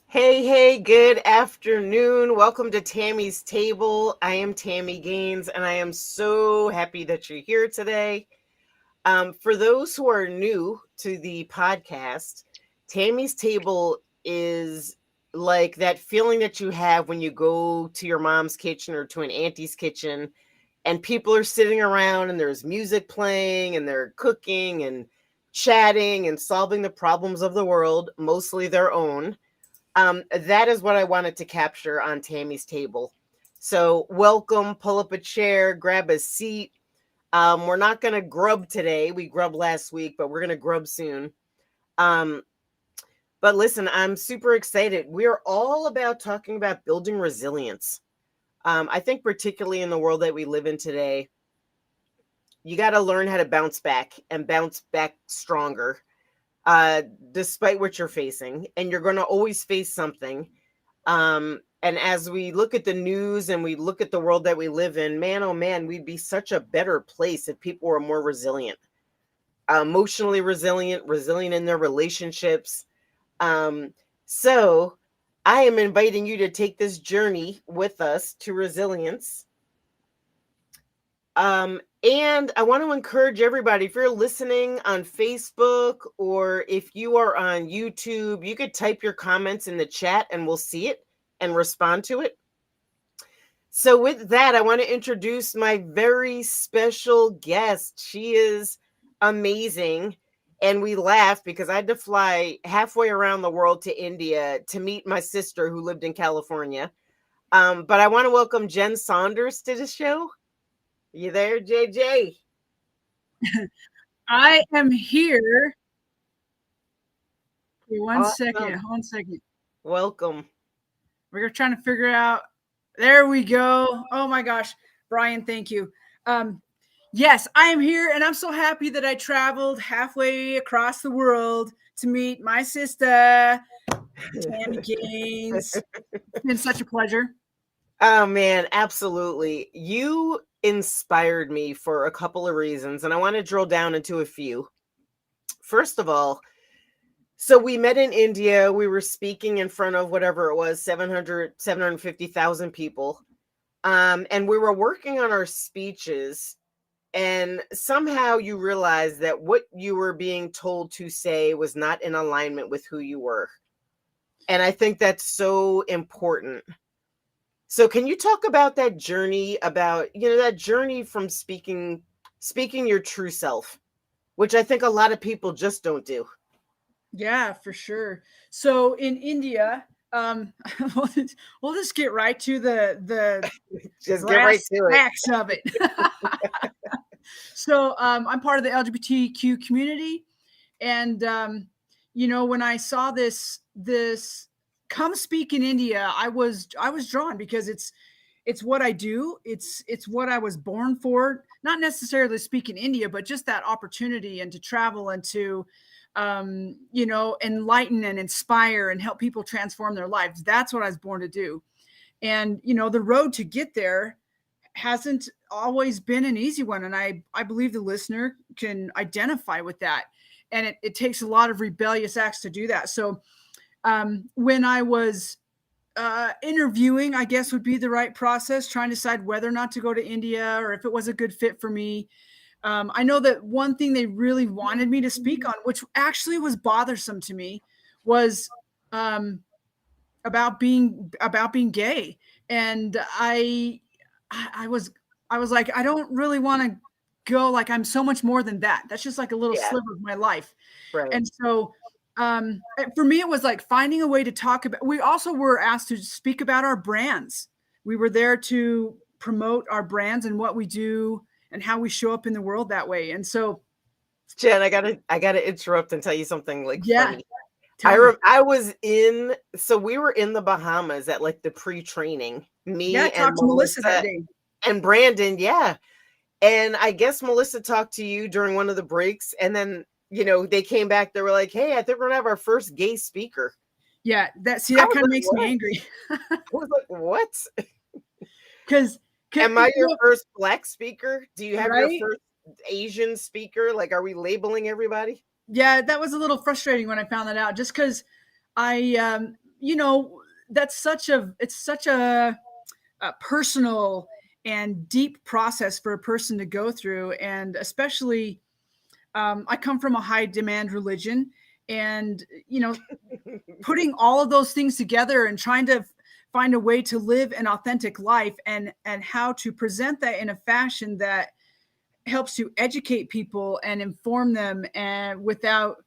Hey, good afternoon. Welcome to Tammy's Table. I am Tammy Gaines, and I am so happy that you're here today. For those who are new to the podcast, Tammy's Table is like that feeling that you have when you go to your mom's kitchen or to an auntie's kitchen, and people are sitting around and there's music playing and they're cooking and chatting and solving the problems of the world, mostly their own. That is what I wanted to capture on Tammy's Table. So welcome, pull up a chair, grab a seat. We're not going to grub today. We grubbed last week, but we're going to grub soon. But listen, I'm super excited. We're all about talking about building resilience. I think particularly in the world that we live in today, you got to learn how to bounce back and bounce back stronger. Despite what you're facing, and you're going to always face something. And as we look at the news and we look at the world that we live in, man, oh man, we'd be such a better place if people were more resilient, emotionally resilient in their relationships. So I am inviting you to take this journey with us to resilience. And I want to encourage everybody, if you're listening on Facebook or if you are on YouTube, you could type your comments in the chat and we'll see it and respond to it. So with that, I want to introduce my very special guest. She is amazing. And we laugh because I had to fly halfway around the world to India to meet my sister who lived in California. But I want to welcome Jen Saunders to the show. You there, JJ? I am here. One Awesome. second. Welcome. We're trying to figure out. There we go. Oh my gosh. Brian, thank you. Yes, I am here, and I'm so happy that I traveled halfway across the world to meet my sister, Tammy Gaines. It's been such a pleasure. Oh, man, absolutely. You inspired me for a couple of reasons, and I want to drill down into a few. First of all, so we met in India. We were speaking in front of whatever it was, 750,000 people. And we were working on our speeches, and somehow you realized that what you were being told to say was not in alignment with who you were. And I think that's so important. So can you talk about that journey, that journey from speaking your true self, which I think a lot of people just don't do? Yeah, for sure. So in India, we'll just get right to the just get right to it. Facts of it. So I'm part of the LGBTQ community, and when I saw this come speak in India, I was drawn because it's what I do. It's what I was born for. Not necessarily speak in India, but just that opportunity and to travel and to, enlighten and inspire and help people transform their lives. That's what I was born to do. And, the road to get there hasn't always been an easy one. And I believe the listener can identify with that. And it takes a lot of rebellious acts to do that. So when I was interviewing, I guess would be the right process, trying to decide whether or not to go to India or if it was a good fit for me. I know that one thing they really wanted me to speak on, which actually was bothersome to me, was about being gay. And I was like, I don't really want to go, like, I'm so much more than that. That's just like a little sliver of my life. Right. And so for me, it was like finding a way to talk about, we also were asked to speak about our brands. We were there to promote our brands and what we do and how we show up in the world that way. And so Jen, I gotta interrupt and tell you something like Yeah, funny. tell me. So we were in the Bahamas at like the pre-training, Yeah, I me and talked to Melissa that Melissa day. and Brandon, yeah. And I guess Melissa talked to you during one of the breaks, and then they came back. They were like, "Hey, I think we're gonna have our first gay speaker." Yeah, I that was kind of like, makes me "What?" angry I was like, "What? because Am I your first black speaker? Do you have your right? first Asian speaker? Like, are we labeling everybody?" Yeah, that was a little frustrating when I found that out. Just because I, that's it's such a personal and deep process for a person to go through, and especially I come from a high demand religion, and putting all of those things together and trying to find a way to live an authentic life, and how to present that in a fashion that helps to educate people and inform them, and without,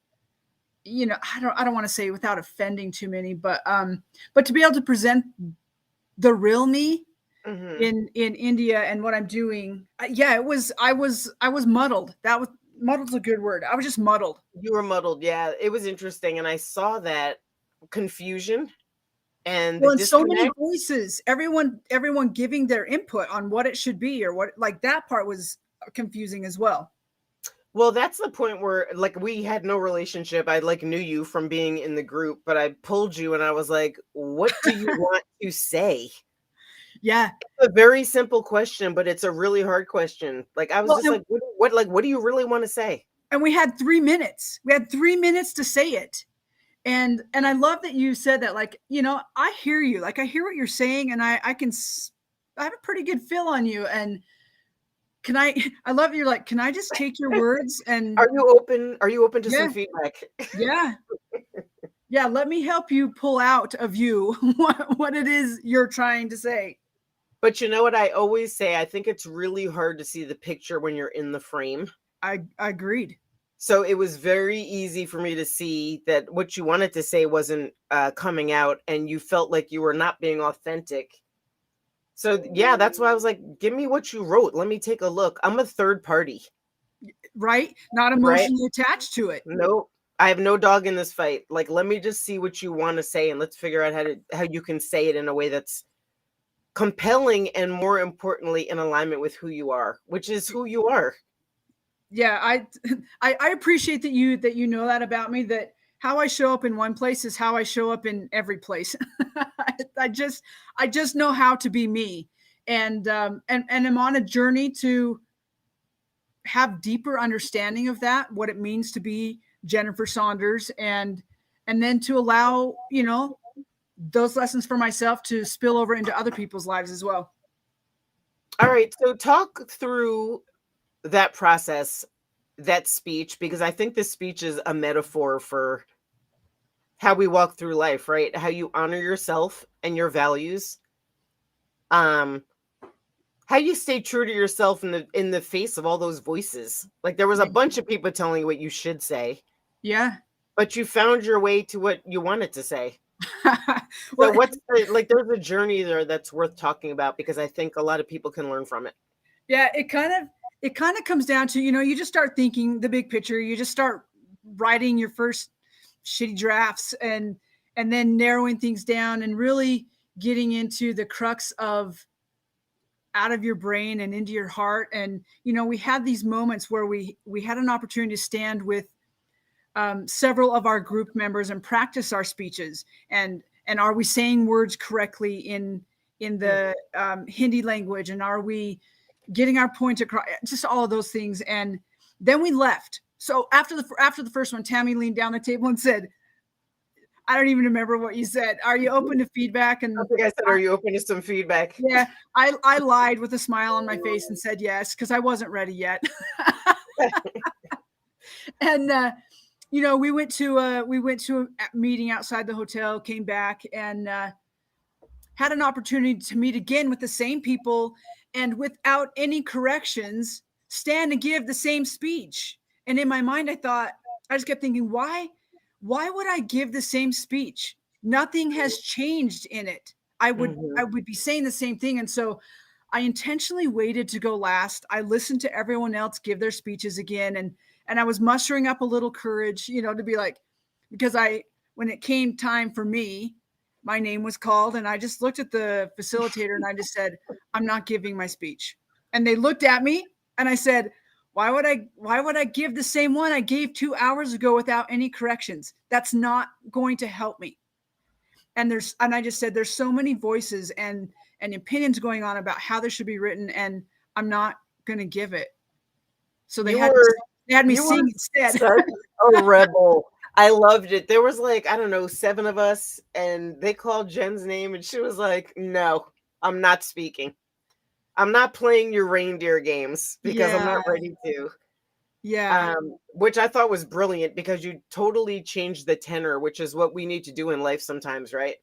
I don't want to say without offending too many, but to be able to present the real me Hmm. in India and what I'm doing. Yeah, I was muddled. That was muddled's a good word. I was just muddled. You were muddled. Yeah, it was interesting, and I saw that confusion and the Well, and so many disconnect. voices, everyone giving their input on what it should be, or what, like, that part was confusing as well. Well, that's the point where, like, we had no relationship. I like knew you from being in the group, but I pulled you and I was like, "What do you want to say?" Yeah. A very simple question, but it's a really hard question. Like, I was Well, just like, what do you really want to say?" and we had 3 minutes. We had 3 minutes to say it. And I love that you said that. Like, I hear you. Like, I hear what you're saying, and I have a pretty good feel on you. And can I? I love you're like, can I just take your words and Are you open to some yeah, feedback? yeah, yeah. Let me help you pull out of you what it is you're trying to say. But you know what I always say? I think it's really hard to see the picture when you're in the frame. I agreed. So it was very easy for me to see that what you wanted to say wasn't coming out, and you felt like you were not being authentic. So yeah, that's why I was like, "Give me what you wrote. Let me take a look." I'm a third party, Right? Not right? emotionally attached to it. No, I have no dog in this fight. Like, let me just see what you want to say, and let's figure out how you can say it in a way that's compelling and, more importantly, in alignment with who you are, which is who you are. Yeah, I appreciate that you know that about me, that how I show up in one place is how I show up in every place. I just I just know how to be me, and I'm on a journey to have deeper understanding of that, what it means to be Jennifer Saunders, and then to allow, those lessons for myself to spill over into other people's lives as well. All right, so talk through that process, that speech, because I think this speech is a metaphor for how we walk through life, right? How you honor yourself and your values. Um, how you stay true to yourself in the face of all those voices. Like, there was a bunch of people telling you what you should say, Yeah. but you found your way to what you wanted to say. So Well, there's a journey there that's worth talking about, because I think a lot of people can learn from it. yeah, it kind of comes down to, you just start thinking the big picture. You just start writing your first shitty drafts, and then narrowing things down and really getting into the crux of out of your brain and into your heart. And we had these moments where we had an opportunity to stand with several of our group members and practice our speeches, and are we saying words correctly in the Mhm. Hindi language, and are we getting our point across, just all of those things. And then we left. So after the first one, Tami leaned down the table and said, I don't even remember what you said. Are you open to feedback? I And think I said, "Are you open to some feedback?" yeah, I lied with a smile on my face and said yes, because I wasn't ready yet. And we went to a meeting outside the hotel, came back, and had an opportunity to meet again with the same people, and without any corrections, stand and give the same speech. And in my mind, I just kept thinking, why would I give the same speech? Nothing has changed in it. I would Mhm. I would be saying the same thing. And so I intentionally waited to go last. I listened to everyone else give their speeches again, And I was mustering up a little courage, to be like, because when it came time for me, my name was called, and I just looked at the facilitator and I just said, I'm not giving my speech. And they looked at me and I said, why would I give the same one I gave 2 hours ago without any corrections? That's not going to help me. And I just said, there's so many voices and opinions going on about how this should be written, and I'm not going to give it. So they had me sing instead. Such a rebel. I loved it. There was like, I don't know, 7 of us, and they called Jen's name, and she was like, no, I'm not speaking. I'm not playing your reindeer games because I'm not ready to. Yeah. Which I thought was brilliant, because you totally changed the tenor, which is what we need to do in life sometimes, right?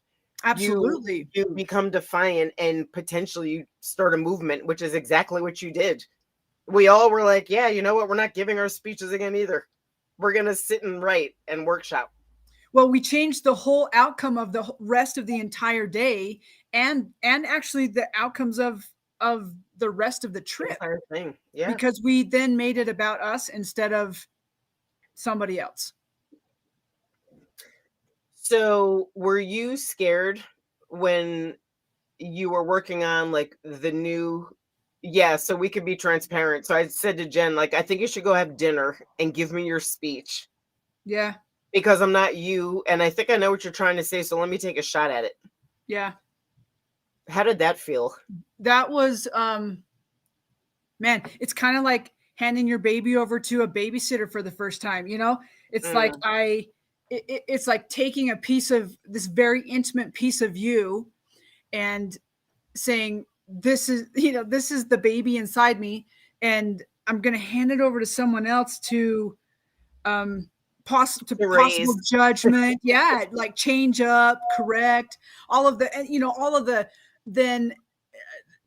Absolutely. You become defiant and potentially you start a movement, which is exactly what you did. We all were like, yeah, you know what? We're not giving our speeches again either. We're going to sit and write and workshop. Well, we changed the whole outcome of the rest of the entire day, and actually the outcomes of the rest of the trip. The entire thing. Yeah. Because we then made it about us instead of somebody else. So were you scared when you were working on like the new, so we could be transparent. So I said to Jen, like, I think you should go have dinner and give me your speech. Yeah. Because I'm not you, and I think I know what you're trying to say, so let me take a shot at it. Yeah. How did that feel? That was, man, it's kind of like handing your baby over to a babysitter for the first time, It's like it's like taking a piece of this very intimate piece of you and saying, this is the baby inside me, and I'm going to hand it over to someone else to possible judgment. Yeah. Like change up, correct, all of the then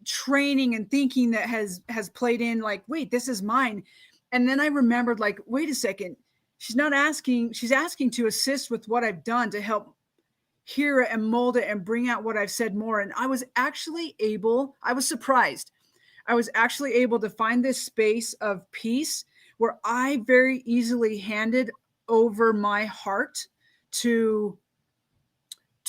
training and thinking that has played in, like, wait, this is mine. And then I remembered, like, wait a second, she's asking to assist with what I've done to help hear it and mold it and bring out what I've said more. And I was surprised. I was actually able to find this space of peace where I very easily handed over my heart to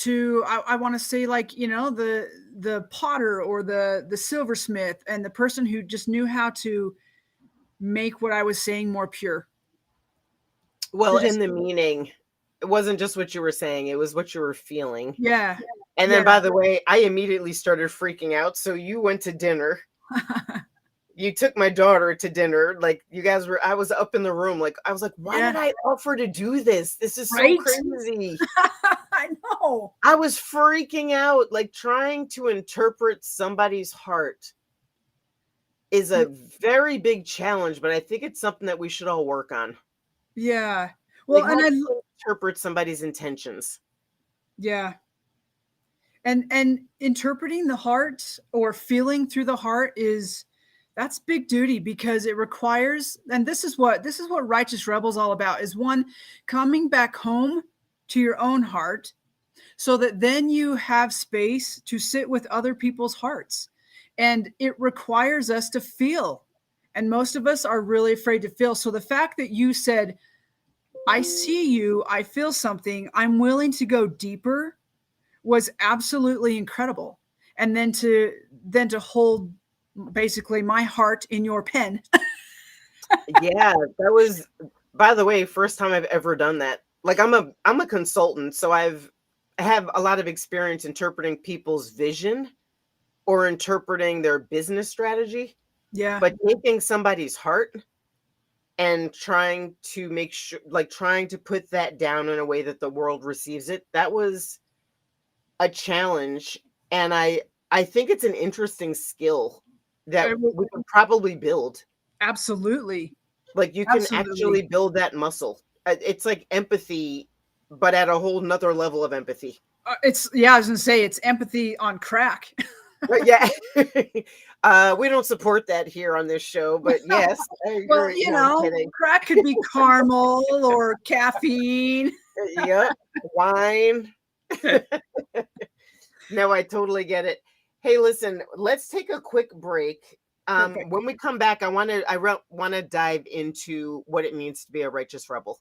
I want to say, like, the potter or the silversmith, and the person who just knew how to make what I was saying more pure. Well, in the meaning, it wasn't just what you were saying, it was what you were feeling. Yeah. And then, by the way, I immediately started freaking out. So you went to dinner. You took my daughter to dinner. Like, I was up in the room. Like, I was like, why did I offer to do this? This is so crazy. I know. I was freaking out. Like, trying to interpret somebody's heart is a very big challenge, but I think it's something that we should all work on. Yeah. Well, like, and I interpret somebody's intentions. Yeah. And interpreting the heart or feeling through the heart that's big duty, because it requires, and this is what Righteous Rebel's all about, is one, coming back home to your own heart so that then you have space to sit with other people's hearts. And it requires us to feel. And most of us are really afraid to feel. So the fact that you said, I see you, I feel something, I'm willing to go deeper, was absolutely incredible. And then to hold basically my heart in your pen. Yeah, that was, by the way, first time I've ever done that. Like, I'm a consultant, so I have a lot of experience interpreting people's vision or interpreting their business strategy. Yeah. But taking somebody's heart and trying to make sure, like, trying to put that down in a way that the world receives it, that was a challenge. And I think it's an interesting skill that we can probably build. Absolutely. Like, you can actually build that muscle. It's like empathy, but at a whole nother level of empathy. I was going to say, it's empathy on crack. Yeah. We don't support that here on this show, but yes. Well, crack could be caramel or caffeine. Yep. Wine. No, I totally get it. Hey, listen, let's take a quick break. Perfect. When we come back, I want to dive into what it means to be a righteous rebel.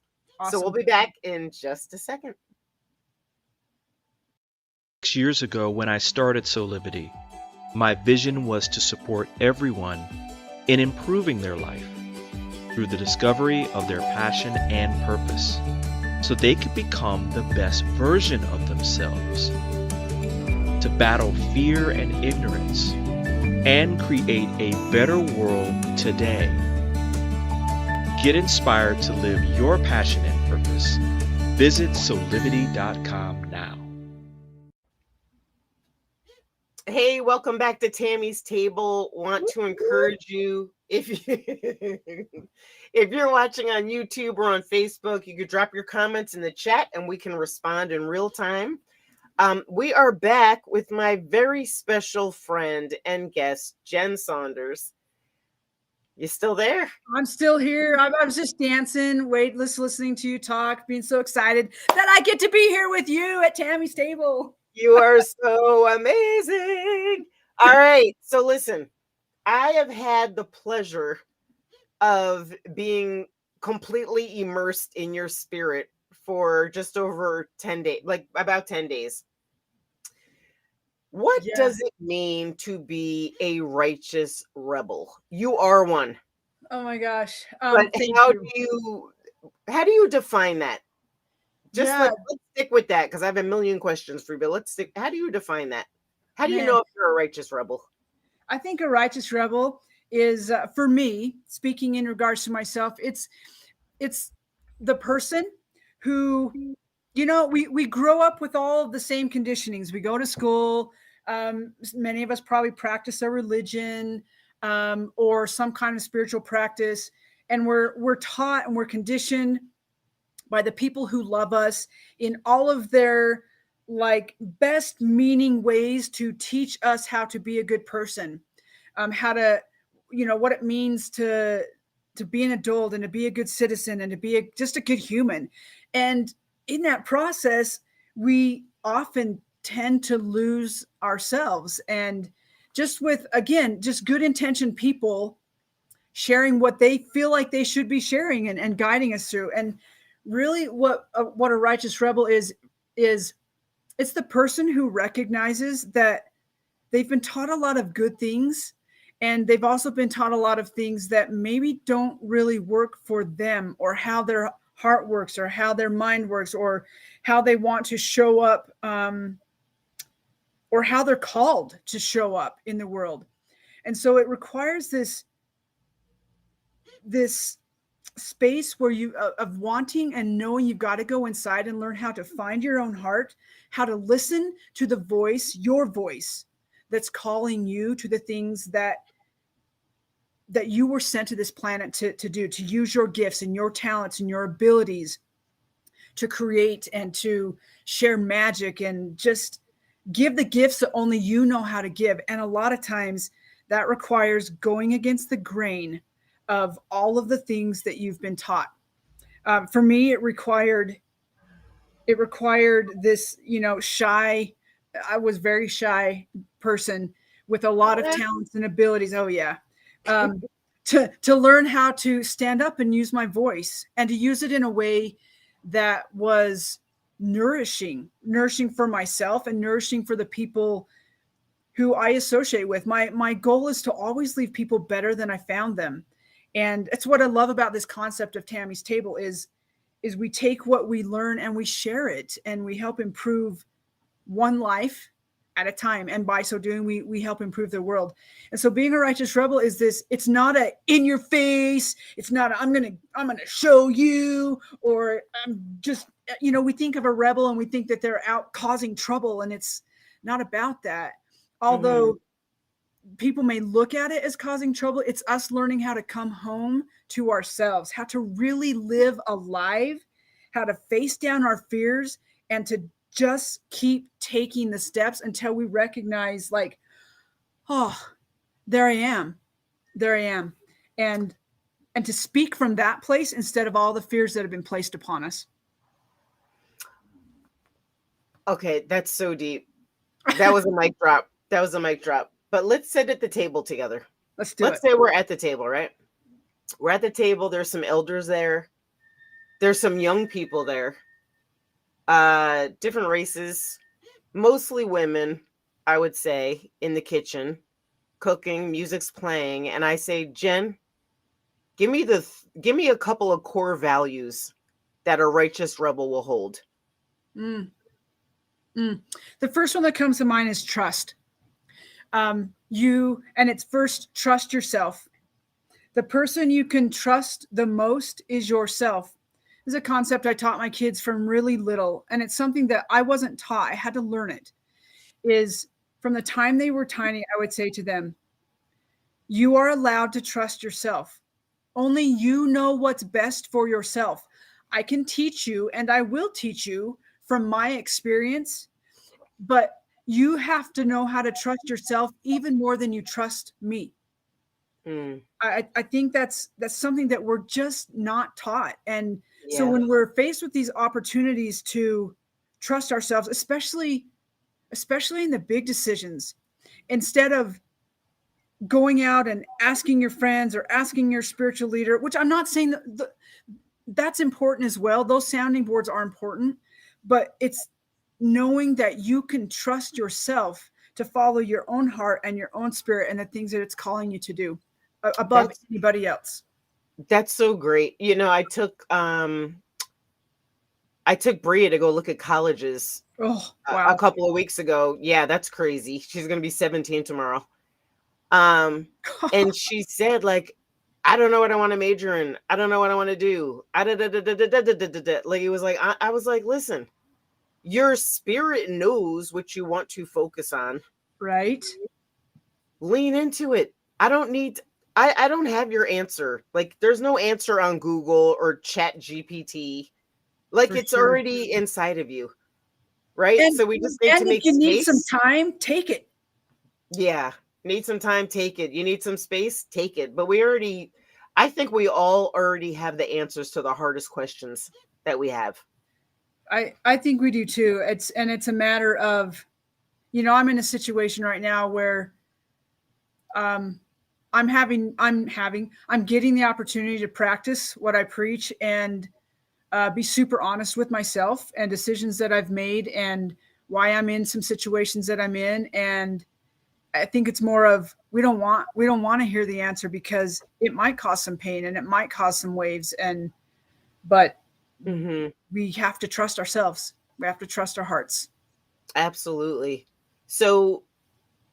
So we'll Awesome. be back in just a second. 6 years ago when I started Soulivity, my vision was to support everyone in improving their life through the discovery of their passion and purpose, so they could become the best version of themselves, to battle fear and ignorance, and create a better world today. Get inspired to live your passion and purpose. Visit Soulivity.com now. Hey, welcome back to Tammy's Table. Want to encourage you, if you're watching on YouTube or on Facebook, you could drop your comments in the chat and we can respond in real time. We are back with my very special friend and guest, Jen Saunders. You still there? I'm still here. I was just dancing, listening to you talk, being so excited that I get to be here with you at Tammy's Table. You are so amazing. All right. So listen, I have had the pleasure of being completely immersed in your spirit for just over 10 days, like about 10 days. What does it mean to be a righteous rebel? You are one. Oh my gosh. But how do you define that? Let's stick with that, because I have a million questions for you, but how do you define that? How do you know if you're a righteous rebel? I think a righteous rebel is, for me, speaking in regards to myself, it's the person who, we grow up with all of the same conditionings. We go to school. Many of us probably practice a religion or some kind of spiritual practice. And we're taught and we're conditioned by the people who love us in all of their best meaning ways to teach us how to be a good person, how to, what it means to be an adult and to be a good citizen and to be just a good human. And in that process, we often tend to lose ourselves. And just with, again, just good intentioned people sharing what they feel like they should be sharing and guiding us through. And really what a righteous rebel is it's the person who recognizes that they've been taught a lot of good things, and they've also been taught a lot of things that maybe don't really work for them, or how their heart works, or how their mind works, or how they want to show up, or how they're called to show up in the world. And so it requires this space where you of wanting and knowing you've got to go inside and learn how to find your own heart, how to listen to the voice, your voice, that's calling you to the things that you were sent to this planet to do, to use your gifts and your talents and your abilities to create and to share magic and just give the gifts that only you know how to give. And a lot of times that requires going against the grain of all of the things that you've been taught. For me, it required this, shy. I was very shy person with a lot of talents and abilities. Oh yeah. To learn how to stand up and use my voice, and to use it in a way that was nourishing for myself and nourishing for the people who I associate with. My goal is to always leave people better than I found them. And it's what I love about this concept of Tammy's Table is we take what we learn and we share it, and we help improve one life at a time. And by so doing, we help improve the world. And so being a righteous rebel is this, it's not a in your face. It's not a, I'm going to show you, or I'm just, we think of a rebel and we think that they're out causing trouble, and it's not about that. Although people may look at it as causing trouble, it's us learning how to come home to ourselves, how to really live alive, how to face down our fears, and to just keep taking the steps until we recognize, oh, there I am. And to speak from that place instead of all the fears that have been placed upon us. Okay, that's so deep. That was a mic drop. But let's sit at the table together. Let's do Let's it. say we're at the table, right? We're at the table. There's some elders there. There's some young people there. Different races, mostly women, I would say, in the kitchen, cooking, music's playing, and I say, Jen, give me a couple of core values that a righteous rebel will hold. Mm. The first one that comes to mind is trust. And it's first, trust yourself. The person you can trust the most is yourself. This is a concept I taught my kids from really little, and it's something that I wasn't taught. I had to learn it. Is from the time they were tiny, I would say to them, you are allowed to trust yourself. Only you know what's best for yourself. I can teach you, and I will teach you from my experience, but you have to know how to trust yourself even more than you trust me. I think that's something that we're just not taught. And so Yeah. when we're faced with these opportunities to trust ourselves, especially in the big decisions, instead of going out and asking your friends or asking your spiritual leader, which I'm not saying that's important as well. Those sounding boards are important, but it's knowing that you can trust yourself to follow your own heart and your own spirit and the things that it's calling you to do above anybody else. That's so great. You know, I took Bria to go look at colleges Oh, a wow. couple of weeks ago. Yeah, that's crazy. She's going to be 17 tomorrow. And she said, like, I don't know what I want to major in. I don't know what I want to do. Like, it was like, I was like, listen, your spirit knows what you want to focus on. Right. Lean into it. I don't have your answer. Like, there's no answer on Google or Chat GPT. Like, For it's sure. already inside of you. Right. And, So we just need to if make you space. need some time, take it. Yeah. Need some time, take it. You need some space, take it. But I think we all already have the answers to the hardest questions that we have. I think we do too. It's a matter of, I'm in a situation right now where I'm getting the opportunity to practice what I preach and be super honest with myself and decisions that I've made and why I'm in some situations that I'm in. And I think it's more of, we don't want to hear the answer because it might cause some pain and it might cause some waves. But we have to trust ourselves. We have to trust our hearts. Absolutely. So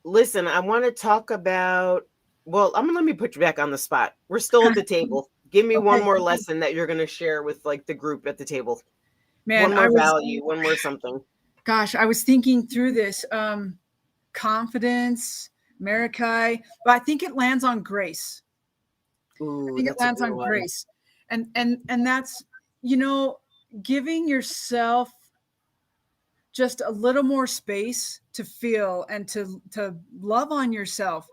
listen, I want to talk about, well, let me put you back on the spot. We're still at the table. Give me one more lesson that you're going to share with like the group at the table. Man, one more value, one more something. Gosh, I was thinking through this. Confidence, Marikai, but I think it lands on grace. Ooh, I think it lands on grace. And that's, giving yourself just a little more space to feel and to love on yourself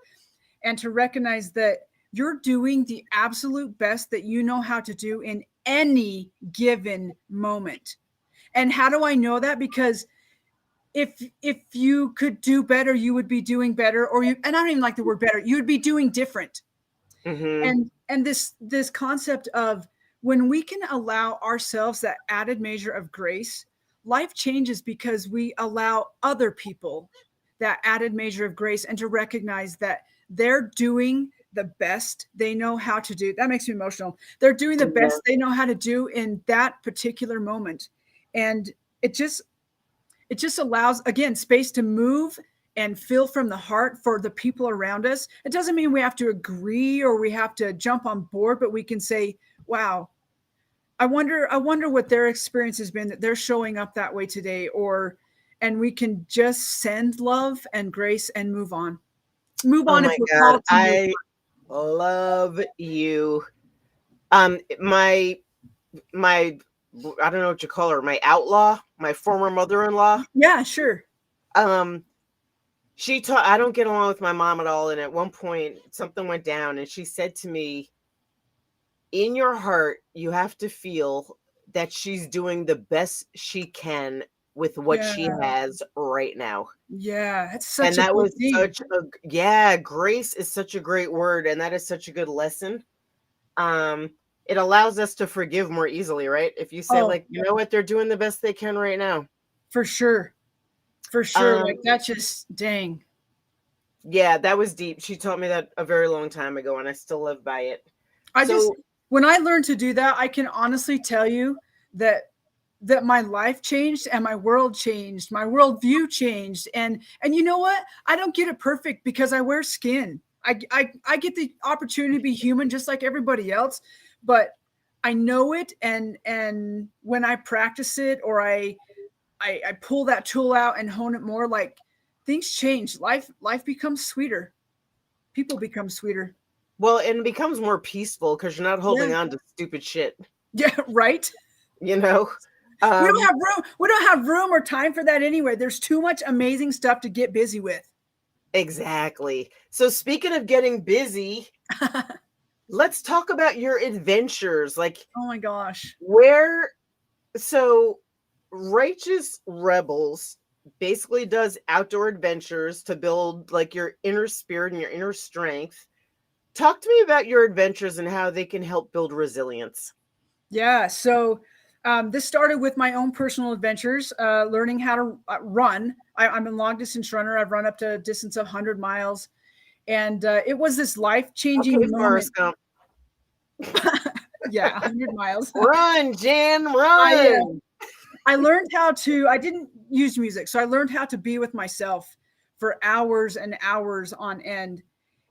and to recognize that you're doing the absolute best that you know how to do in any given moment. And how do I know that? Because if you could do better, you would be doing better, and I don't even like the word better, you would be doing different. And this concept of when we can allow ourselves that added measure of grace, life changes because we allow other people that added measure of grace and to recognize that they're doing the best they know how to do. That makes me emotional. They're doing the best they know how to do in that particular moment. And it just allows, again, space to move and feel from the heart for the people around us. It doesn't mean we have to agree or we have to jump on board, but we can say, wow, I wonder what their experience has been, that they're showing up that way today, and we can just send love and grace and move on. Move on. Oh my God, I love you. My I don't know what you call her, my outlaw, my former mother-in-law. Yeah, sure. She taught, I don't get along with my mom at all. And at one point something went down and she said to me, in your heart, you have to feel that she's doing the best she can with what she Yeah. has right now. Yeah. That's such And a that good was thing. such a yeah, grace is such a great word, and that is such a good lesson. It allows us to forgive more easily, right? If you say Oh, like, you know what, they're doing the best they can right now. for sure. For sure. Um, Like that just dang. yeah, that was deep. She taught me that a very long time ago, and I still live by it. I just So when I learned to do that, I can honestly tell you that my life changed and my world changed, my worldview changed, and you know what? I don't get it perfect because I wear skin. I get the opportunity to be human just like everybody else, but I know it, and when I practice it or I pull that tool out and hone it more, like things change. Life becomes sweeter. People become sweeter. well, and it becomes more peaceful because you're not Yeah. holding on to stupid shit, Yeah, right. you know? We don't Um, have room. We don't have room or time for that anyway. There's too much amazing stuff to get busy with. exactly. So speaking of getting busy, let's talk about your adventures. Like Oh my gosh. where so Righteous Rebels basically does outdoor adventures to build like your inner spirit and your inner strength. Talk to me about your adventures and how they can help build resilience. Yeah. So this started with my own personal adventures, learning how to run. I'm a long distance runner. I've run up to a distance of 100 miles. And it was this life Okay, changing moment. Forrest Gump. Yeah, 100 miles. Run, Jan, I, run. I learned how to, I didn't use music. So I learned how to be with myself for hours and hours on end.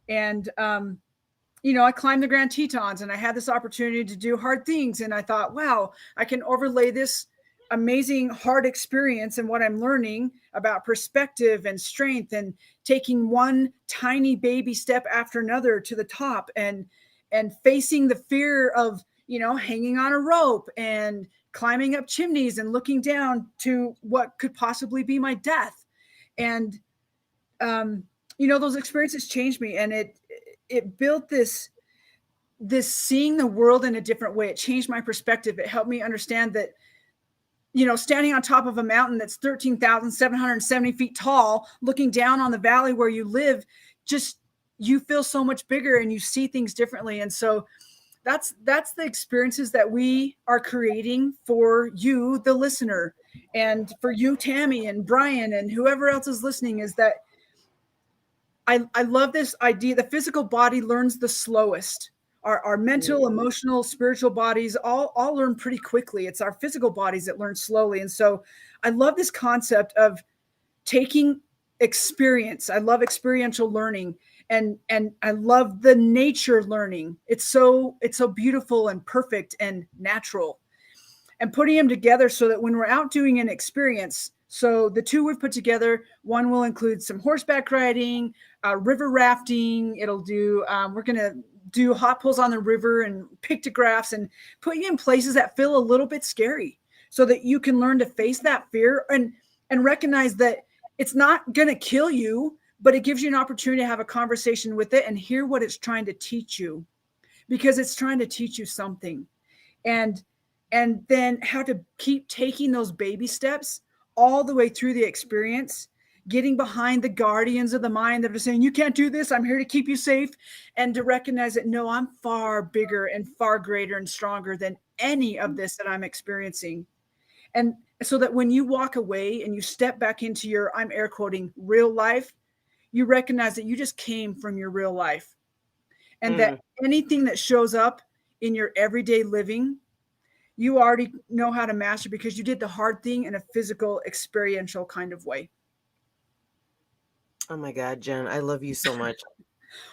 And, I climbed the Grand Tetons and I had this opportunity to do hard things. And I thought, wow, I can overlay this amazing hard experience and what I'm learning about perspective and strength and taking one tiny baby step after another to the top and facing the fear of, hanging on a rope and climbing up chimneys and looking down to what could possibly be my death. And um, those experiences changed me, and it built this seeing the world in a different way. It changed my perspective. It helped me understand that, standing on top of a mountain that's 13,770 feet tall, looking down on the valley where you live, just you feel so much bigger and you see things differently. And so that's the experiences that we are creating for you, the listener, and for you, Tami and Brian, and whoever else is listening, is that I love this idea. The physical body learns the slowest. Our mental, emotional, spiritual bodies all learn pretty quickly. It's our physical bodies that learn slowly. And so I love this concept of taking experience. I love experiential learning, and I love the nature learning. It's so beautiful and perfect and natural, and putting them together so that when we're out doing an experience, so the two we've put together, one will include some horseback riding, river rafting. It'll do, we're going to do hot pulls on the river and pictographs and put you in places that feel a little bit scary so that you can learn to face that fear and recognize that it's not going to kill you, but it gives you an opportunity to have a conversation with it and hear what it's trying to teach you, because it's trying to teach you something. And then how to keep taking those baby steps all the way through the experience, getting behind the guardians of the mind that are saying, you can't do this, I'm here to keep you safe, and to recognize that, no, I'm far bigger and far greater and stronger than any of this that I'm experiencing. And so that when you walk away and you step back into your, I'm air quoting, real life, you recognize that you just came from your real life, and that anything that shows up in your everyday living, you already know how to master because you did the hard thing in a physical, experiential kind of way. Oh my God, Jen, I love you so much.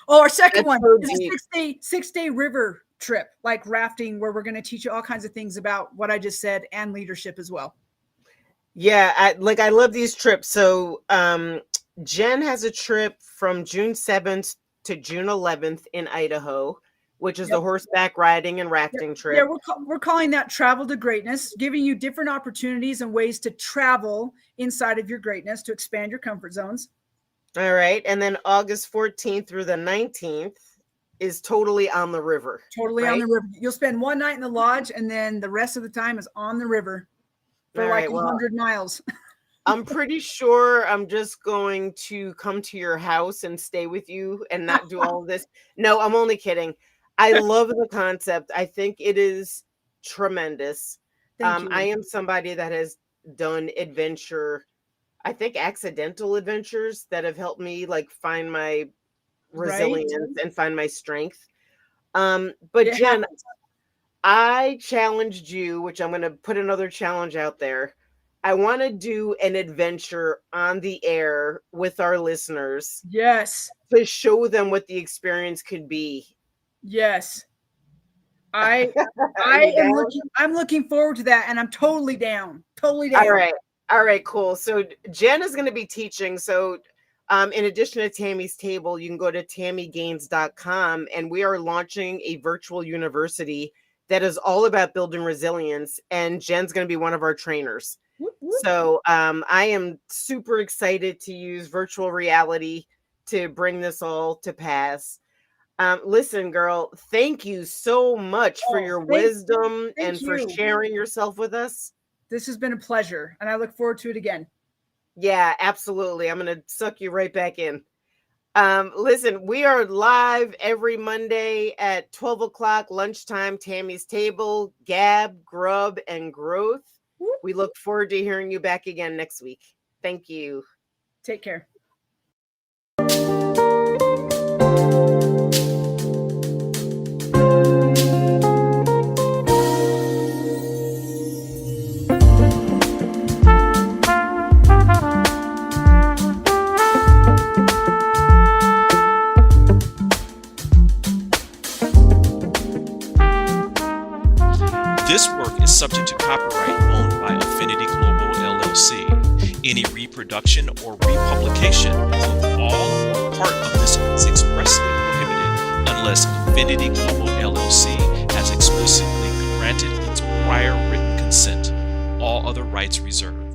Oh, our second That's one so is deep. a six-day river trip, like rafting, where we're going to teach you all kinds of things about what I just said and leadership as well. Yeah, I love these trips. So Jen has a trip from June 7th to June 11th in Idaho, which is the horseback riding and rafting Yeah, trip. we're calling that travel to greatness, giving you different opportunities and ways to travel inside of your greatness to expand your comfort zones. All right. And then August 14th through the 19th is totally on the river. Totally right? on the river. You'll spend one night in the lodge, and then the rest of the time is on the river. for All like right. Well, 100 miles. I'm pretty sure I'm just going to come to your house and stay with you and not do all of this. No, I'm only kidding. I love the concept. I think it is tremendous. Thank you. I am somebody that has done adventure, I think accidental adventures that have helped me like find my resilience and find my strength. But It Jen, happens. I challenged you, which I'm going to put another challenge out there. I want to do an adventure on the air with our listeners Yes. to show them what the experience could be. Yes. Are I you am down? I'm looking forward to that, and I'm totally down. Totally All down. right. All right, cool. So Jen is going to be teaching. So in addition to Tammy's Table, you can go to tammygains.com, and we are launching a virtual university that is all about building resilience. And Jen's going to be one of our trainers. Whoop, whoop. So I am super excited to use virtual reality to bring this all to pass. Listen, girl, thank you so much for your wisdom and for sharing yourself with us. This has been a pleasure, and I look forward to it again. Yeah, absolutely. I'm going to suck you right back in. Listen, we are live every Monday at 12 o'clock lunchtime, Tammy's Table, Gab, Grub, and Growth. We look forward to hearing you back again next week. Thank you. Take care. This work is subject to copyright owned by Affinity Global LLC. Any reproduction or republication of all or part of this is expressly prohibited unless Affinity Global LLC has explicitly granted its prior written consent. All other rights reserved.